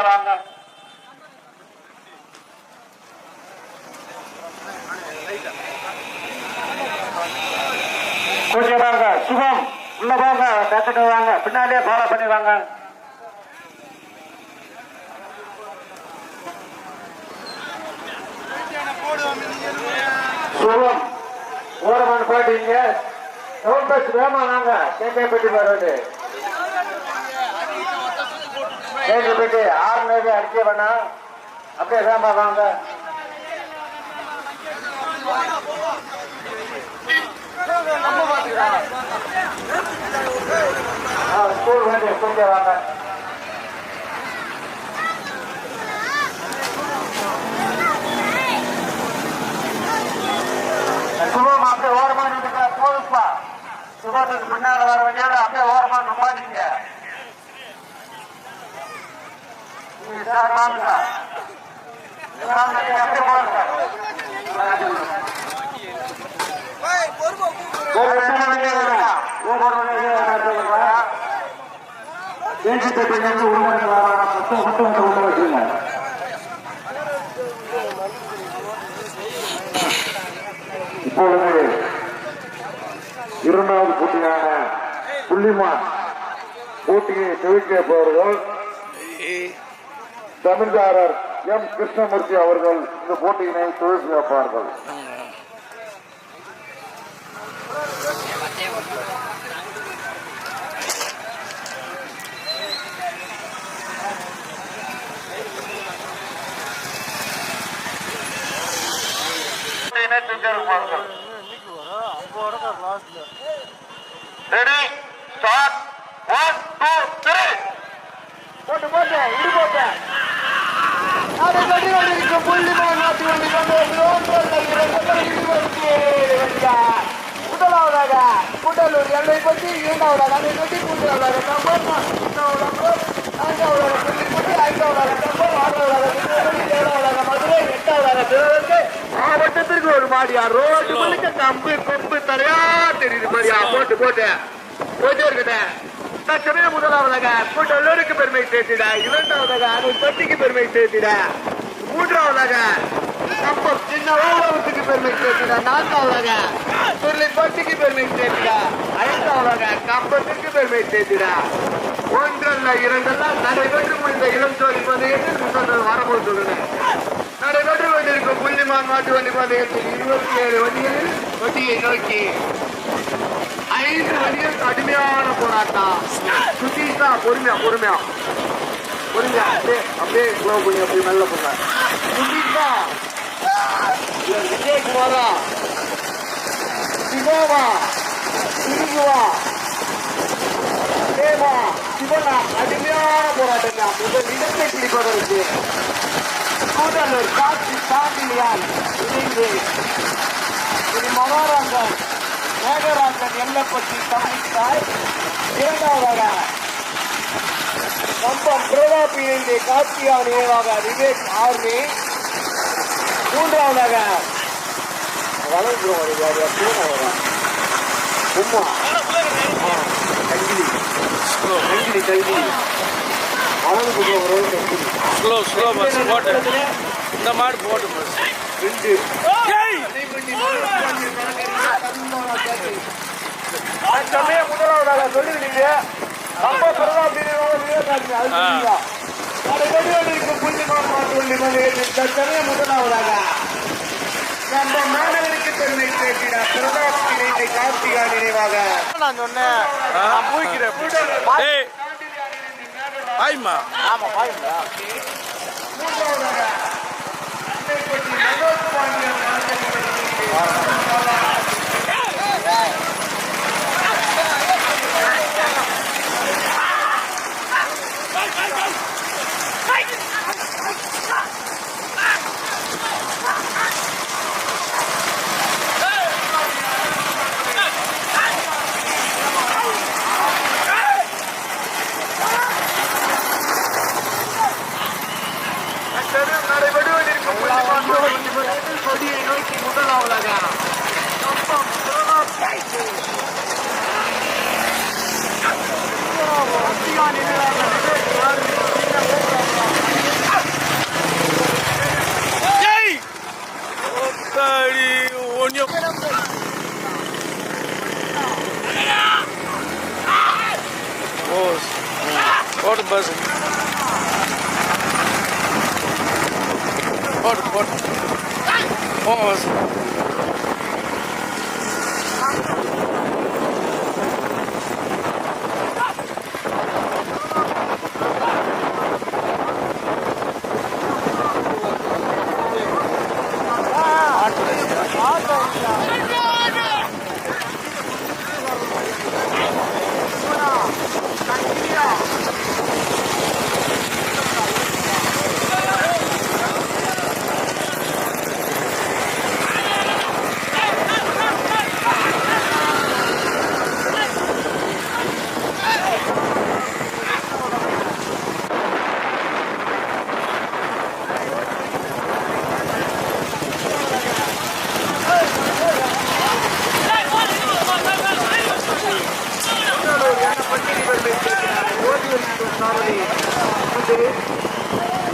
கொஞ்சம் வாங்க. கொஞ்சம் வாங்க. சுகம் உள்ள வாங்க, டக்குனு வாங்க, பின்னாடியே ஃபாலோ பண்ணி வாங்க. சுகம் ஓரமான போயிட்டீங்க. டவுன் பஸ் வேமா வாங்க. கேட்கப்பட்டு வருது கேட்கப்பட்டு 6 அடிக்க வேணாம். அப்படியே வேமா வாங்க. ஸ்கூல் வேண்டிய கொஞ்சம் வாங்க. சுகம் அப்படியே ஓரமா நின்றுக்க போதுப்பா. சுகத்துக்கு முன்னால வர வேண்டியது அப்படியே ஓரமா நம்பாதீங்க. சார் வாங்க அப்படியே போடுங்க. இப்பொழுது இரண்டாவது போட்டியான புள்ளிமான் போட்டியை துவக்கிய போவர்கள் தமிழ்காரர் எம் கிருஷ்ணமூர்த்தி அவர்கள் இந்த போட்டியினை துவக்கி வைப்பார்கள். ரெடி ஸ்டார்ட் 1 2 3 போட்டு போட்டு இடு போட்டு அதை கட்டி கொண்டிருக்க புள்ளிமான் நாட்டு வண்டி முதலாவதாக கூட்டலூர் எல்லை பற்றி, இரண்டாவதாக அதை கட்டி மூன்றாவதாக நம்பர், நான்காவதாக புள்ளிப்பட்டி, ஐந்தாவதாக நம்பர், ஆறாவதாக ஏழாவதாக மதுரை, எட்டாவதாக திருவள்ளூர் மாவட்டத்திற்கு ஒரு மாடியா ரோடு முழுக்க கம்பு கொம்பு தரையா தெரியுது மாதிரியா போட்டு போட்டு போயிட்டே இருக்குத. தற்சமய முதலாவதாக கூட்டலூருக்கு பெருமை சேர்த்திட, இரண்டாவதாக அதை பட்டிக்கு பெருமை சேர்த்திட, மூன்றாவதாக கம்பம் சின்ன ஊழவுக்கு பெருமை சேர்த்திட, நான்காவதாக சுருளிப்பட்டிக்கு பெருமை சேர்த்திட, ஐந்தாவதாக கம்பத்திற்கு பெருமை சேர்த்திட. ஒன்றல்ல இரண்டல்ல நடைபெற்று முடிந்த இளம் ஜோதி பந்தயத்தில் வரப்போது சொல்லுங்க. நடைபெற்று கொண்டிருக்கும் புள்ளிமான் மாட்டு வண்டி பந்தயத்தில் 27 வண்டிகளில் வண்டியை நோக்கி 5 வண்டிகள் கடுமையான போராட்டம். சுதீஷா பொறுமையா பொறுமையா பொறுமையா அப்படியே ஸ்லோ பண்ணி அப்படி நல்ல போங்க. சுதீஷா, விஜயகுமாரா, சிவாவா, சிறுகுவா, தேவா, சிவனா கடுமையான போராட்டம். முதல் இடத்தை பிடிப்பதற்கு கூடலூர் காட்சி சாந்தியால் இணைந்து மகாராஜன் மேகராஜன் எல்லப்பட்டி தமிழ்த்தாய், இரண்டாவதாக கம்பம் பிரதாப் இணைந்து காட்சியா நினைவாக விவேக் ஆர்மி, மூன்றாவதாக வளர்ந்துரும் உமா கங்கிலி கங்கிலி கங்கிலி இந்த மாடு போட்டு முதலாவதாக சொல்லிருக்கீங்க. அப்போ புள்ளிமான் மாட்டு வண்டி நிலையத்தில் தற்சமய முதலாவதாக நம்ம மாணவருக்கு பெருமை சேர்த்திட பிரதாப் இணைந்து கார்த்திகா நினைவாக நான் சொன்னேன். ஆமா மூன்றாவதாக கொடியை நோக்கி முதலாவதாக பஸ் போட்டு போட்டு போங்க பஸ்.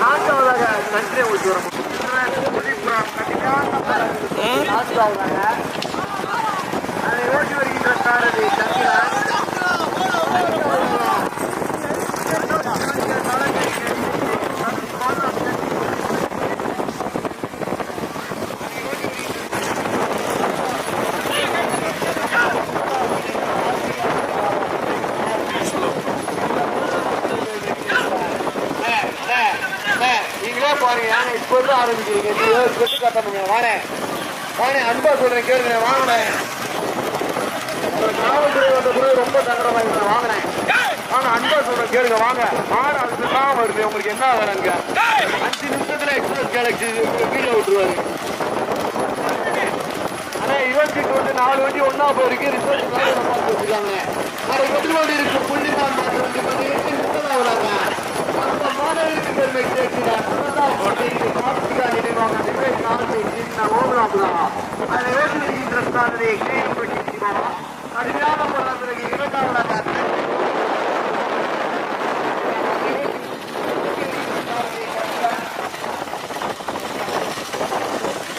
நான்காவதாக நன்றி ஊற்றி வரும் அதை ஓட்டி வருகின்ற சாரதி சந்திரன் நீங்களே பாருங்க. இப்போது ஆரம்பிக்கிறீங்க. கொட்டு கட்டணுங்க. வானேன் வானேன் அன்பா சொல்றேன் கேளுங்க. வாங்கினேன் காவல்துறை வந்த பிறகு ரொம்ப சங்கடமாக வாங்கினேன். வாங்க அன்பா சொல்றேன் கேளுங்க. வாங்க மாடு அதுக்கு தான் வருது. உங்களுக்கு என்ன வேணுங்க? 5 நிமிஷத்துல எக்ஸ்பிரஸ் கேலக்சி கீழே விட்டுருவாரு. ஆனா ஈவென்ட்டுக்கு வந்து 4 வண்டி ஒன்னா போயிருக்கு. ரிசல்ட் பார்த்து வச்சுருக்காங்க. அதை எதிர்கொண்டு இருக்கு புள்ளிதான் மாட்டு வண்டி 30 வராங்க. அந்த மாணவருக்கு பெருமை சேர்க்கிறார். நினைவாக நிலை காலத்தை சின்ன ஓமலாகுதான் அதை ஓட்டி வருகின்ற சாதனை கடுமையான போராட்டத்திற்கு 2வது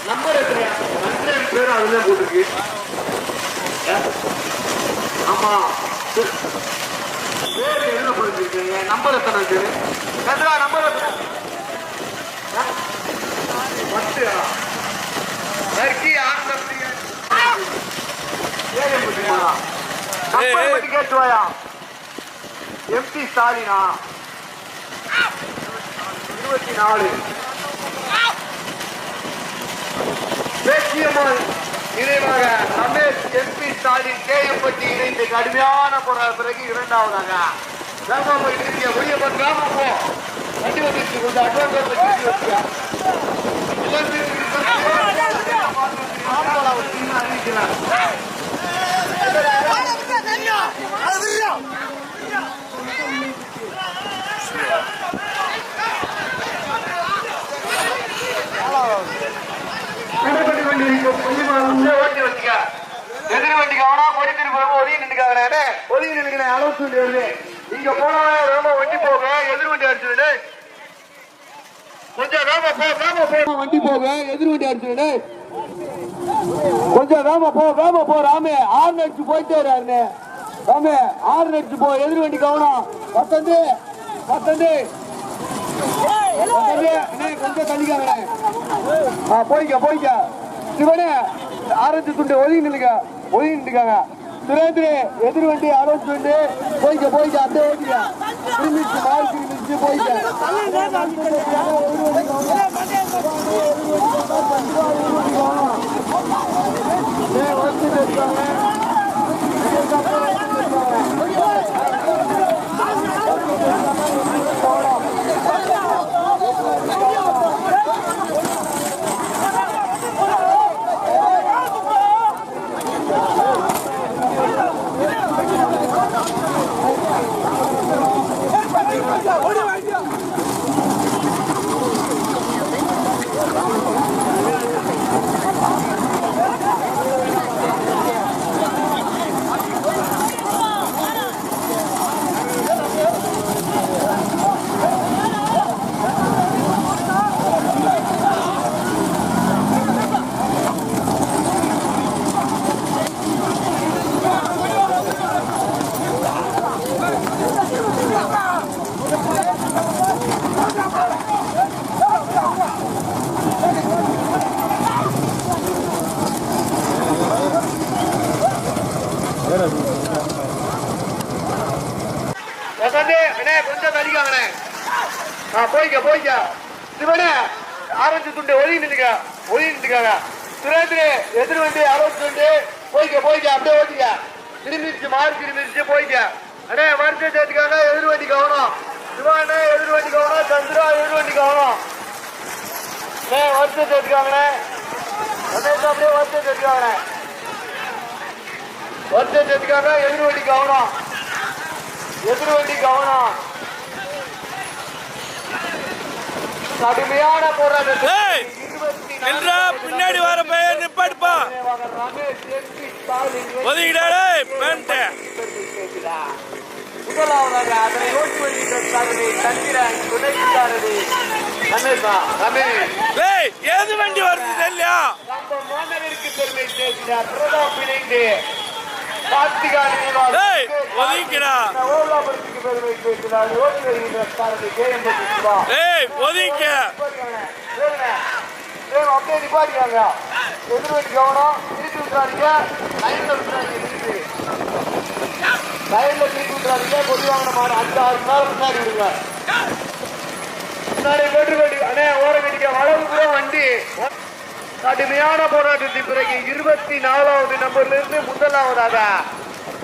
நம்பர் எத்தனையா? 2 பேர் அதுல போட்டுருக்கு. ஆமா பேர் எழுத போட்டுருக்கீங்க. நம்பர் எத்தனை பேரு? நம்பர் எத்தனை? 10 கேட்டுவாயா? எம்பி ஸ்டாலினா 24 தேசியமாய் நினைவாக ரமேஷ் எம்பி ஸ்டாலின் கேஎம்பட்டி இணைந்து கடுமையான போராட பிறகு 2வதாக கிராம திருப்பிய முடியப்பன் கிராமம் போ வண்டி வந்துருச்சு. கொஞ்சம் அட்வான்ஸ் வச்சுக்க. அறிவிக்கிறார். ஓட்டி வச்சுக்க. எதிர் வண்டிக்கு அவனா கொடி திருப்பி ஒதுங்கி நின்றுக்காங்க. ஒதுங்கி நின்றுக்கிற அளவு சொல்லி இங்க போனா ரொம்ப வண்டி போக எதிர் வண்டி அடிச்சுடு. கொஞ்சம் வேமா போ வண்டி போக எதிர் வண்டி அடிச்சுடு. கொஞ்சம் வேமா போ ராமே. 6 அடிச்சு போயிட்டே வராருன்னு ராமே. 6 அடிச்சு போ. எதிர் வண்டி கவனம். 19 கொஞ்சம் தள்ளிக்காங்க. போய்க்க சிவனே. ஆரஞ்சு துண்டு ஒதுங்கி நின்றுக்காங்க. சுரேந்திரே எதிர் வண்டி ஆலோசி வண்டி போய்க்க அந்த ஓட்டிக்க. திரும்பிச்சு மாறி திரும்பிச்சு போய்க்க. போய்க்க சிவனே ஆரஞ்சு துண்டு ஒதுங்கி நின்றுக்காங்க சுரேந்திர எதிர் வண்டி 62 போய்க்க அப்படியே ஓட்டிக்க திரும்பிடுச்சு மாறி திரும்பிடுச்சு போய்க்க அண்ணே வருஷம் சேர்த்துக்காங்க எதிர் வண்டி கவனம் சிவானே எதிர் வண்டி கவனம் சந்திரா எதிர் வண்டி கவனம் வருஷம் சேர்த்துக்காங்கண்ணே அப்படியே வருஷம் சேர்த்துக்காங்கண்ணே வருஷம் சேர்த்துக்காங்க எதிர் வண்டி கவனம் கடுமையான போராட்டத்தில் பின்னாடி வர பையன் நிப்பாடுப்பா ஒதுங்கிடாடே முதலாவதாக அதனை ஓட்டி வருகின்ற சாதனை தந்திரன் துணைக்காரதி ஏது வண்டி வருது இல்லையா நம்ம மாணவருக்கு பெருமை சேர்க்கிறார் பிரதாப் இணைந்து கார்த்திகானி ஒதுங்கிடா ஓலாபுரத்துக்கு பெருமை சேர்க்கிறார் ஓட்டி வருகின்ற சாதனை கேஎம்பி சிவா ஒதுங்க அப்படியே நிப்பாட்டிக்காங்க எதிர்வெட்டி கவனம் திருப்பி விட்டுறாதீங்க லைன்ல திருப்பி விட்டுறாதீங்க கொடி வாங்கின மாடு 5-6 நேரம் பின்னாடி விடுங்க முன்னாடி போட்டு அண்ணே ஓரம் கட்டிக்க வளவு கூட வண்டி கடுமையான போராட்டத்தின் பிறகு 24வது நம்பர்ல இருந்து முதலாவதாக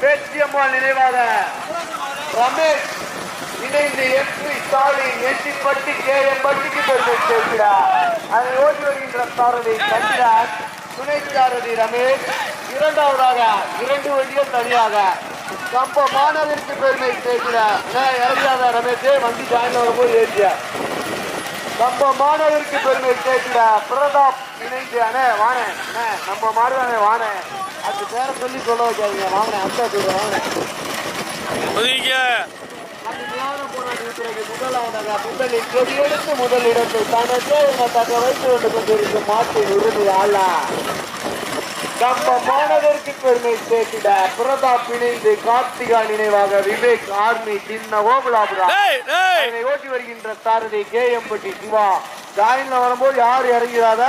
பேச்சியம்மாள் நினைவாக ரமேஷ் இணைந்து எஸ்பி ஸ்டாலின் எட்டிப்பட்டி கேஎம்பட்டிக்கு பெருமை சேர்க்கிறார் அதை ஓட்டி வருகின்ற சாரதி சந்திரன் துணை சாரதி ரமேஷ் இரண்டாவதாக 2 வண்டிகள் தனியாக கம்ப மாணவருக்கு பெருமை சேர்க்கிறார் இறங்காத ரமேஷ் வண்டி ஜாயின் வரும்போது ஏற்றிய கம்ப மாணவருக்கு பெருமை சேர்க்கிறார் பிரதாப் இணைந்து அண்ணே வானே நம்ம மாடுவானே வானே அது பேர சொல்லி சொல்ல வைக்காதீங்க வாங்கினே அந்த சொல்றேன் வாங்கினே முதலாவதாக முதலில் கொடியெடுத்து முதலிடத்தை தனக்கே தக்க வைத்து கொண்டு கொண்டிருக்கும் மாட்டின் உறுதி ஆள நம்ம மாணவருக்கு பெருமை சேர்த்திட பிரதாப் இணைந்து கார்த்திகா நினைவாக விவேக் ஆர்மி சின்ன ஓபலாபுரா ஓட்டி வருகின்ற சாரதி கேஎம்பட்டி சிவா ஜாயின்ல வரும்போது யாரு இறங்கிறாத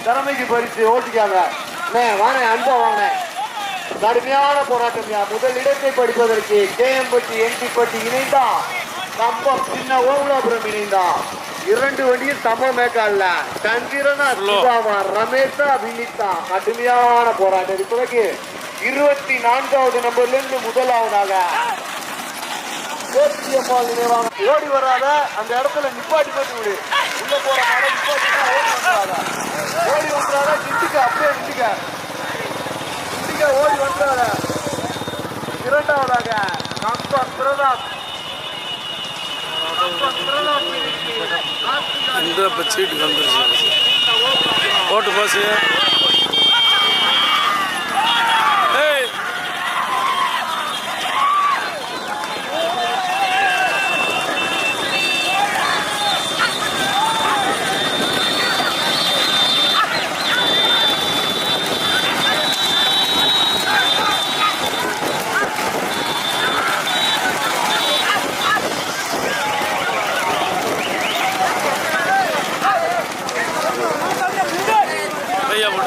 திறமைக்கு பறித்து ஓட்டிக்காங்க வாங்க அன்பா வாங்க கடுமையான போராட்டம் முதல் இடத்தை படிப்பதற்கு கேஎம்பட்டி என்டிப்பட்டி இணைந்தா கம்பம் சின்ன ஓபலாபுரம் இணைந்தா 2 வண்டியும் சம மேக்கால சந்திரனா சிவாமா ரமேஷா வினிதா கடுமையான போராட்டம் பிறகு 24வது நம்பர்ல இருந்து முதலாவதாக பேச்சியம்மாள் நினைவாக ஓடி வராத அந்த இடத்துல நிப்பாட்டி போட்டு விடு உள்ள போற மாதிரி நிப்பாட்டி ஓடி வந்துடாத நின்றுக்க அப்படியே நின்றுக்க ஓடி வந்தார இரண்டாவதாக கம்பம் பிரதாப் இந்த சீட்டுக்கு வந்துருச்சு ஓட்டு பாசு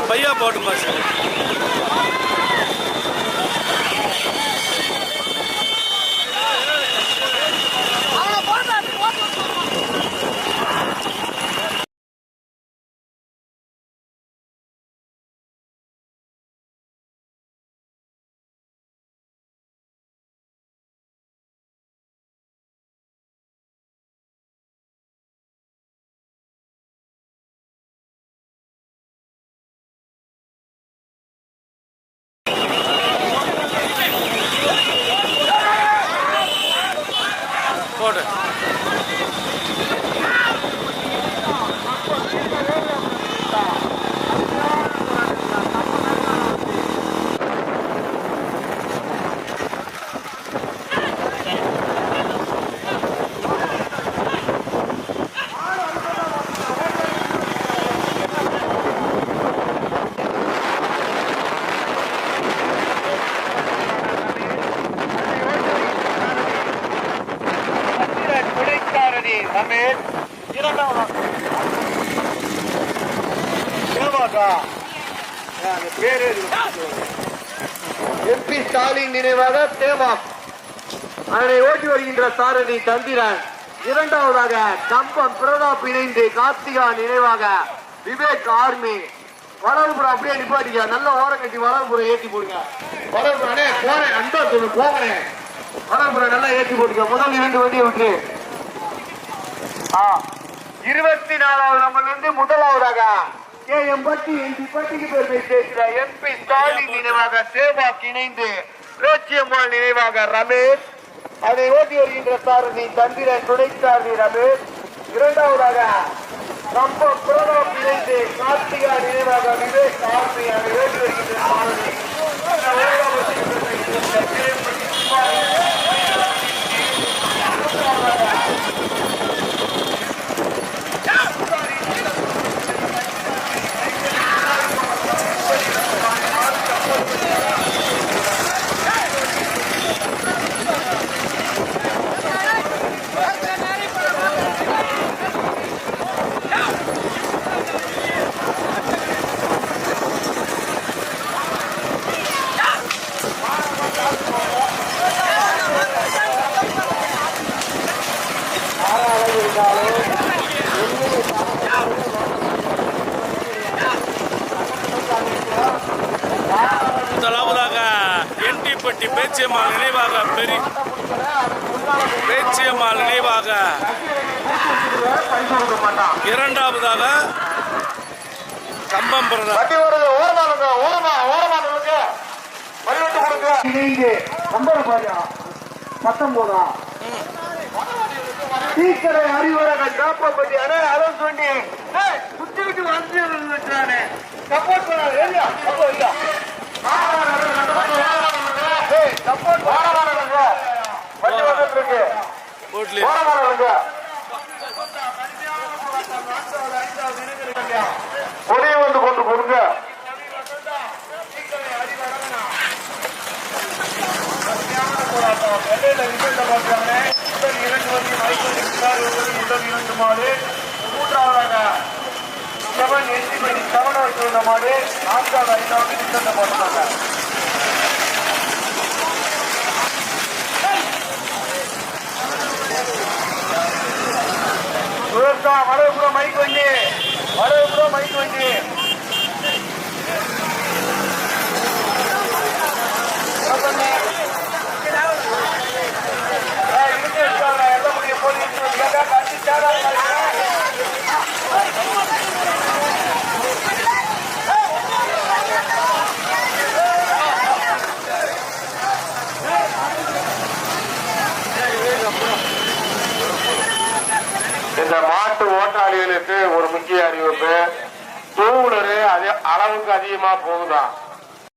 பையா போட்டு மாசு போடு ரமேஷ் இரண்டாவது பேரு எம்பி ஸ்டாலின் நினைவாக தேவா அதனை ஓட்டி வருகின்ற சாரதி தந்திரன் இரண்டாவதாக கம்பம் பிரதாப் இணைந்து கார்த்திகா நினைவாக விவேக் ஆர்மி. வளர்புறம் அப்படியே நிப்பாட்டிக்க, நல்ல ஓரம் கட்டி வளர்புறம் ஏற்றி போடுங்க. வளர்புறே போறேன் அந்த சொல்லு போகிறேன். வளர்புறம் நல்லா ஏற்றி போடுங்க. முதல் 2 வண்டியை விட்டு 24வது நம்பர்ல இருந்து முதலாவதாக கேஎம்பட்டி எம்பி பட்டிக்கு பெருமை சேர்க்கிற MP ஸ்டாலின் நினைவாக சேவாக் இணைந்து ரோச்சியம்மாள் நினைவாக ரமேஷ். அதை ஓட்டி வருகின்ற சாரதி தந்திரன் துணை சாரதி ரமேஷ். இரண்டாவதாக கம்பம் பிரதாப் இணைந்து கார்த்திகா நினைவாக விவேக் ஆர்மி. அதை ஓட்டி வருகின்ற சாரதி முதலாவதாக என்டிப்பட்டி பேச்சியம்மாள் நினைவாக பேச்சியம்மாள் நினைவாக. இரண்டாவதாக கம்பம் பிரதாப் டீக்கரை அறிவுரை காப்பப்பட்டி அதான் சொல்லி சுத்தி விட்டு வந்து சப்போர்ட் பண்ணாரு. கொடியை வந்து கொண்டு கொடுங்க. மூன்றாவதாக 7 என்டிபடி 7 சொன்ன மாதிரி 4வது 5வது டிஸ்கண்ட் போட்டாங்க. வடகுப்புறம் மைக் வண்டி இந்த மாட்டு ஓட்டாளிகளுக்கு ஒரு முக்கிய அறிவிப்பு. 2 வீலரு அளவுக்கு அதிகமா போகுதான்.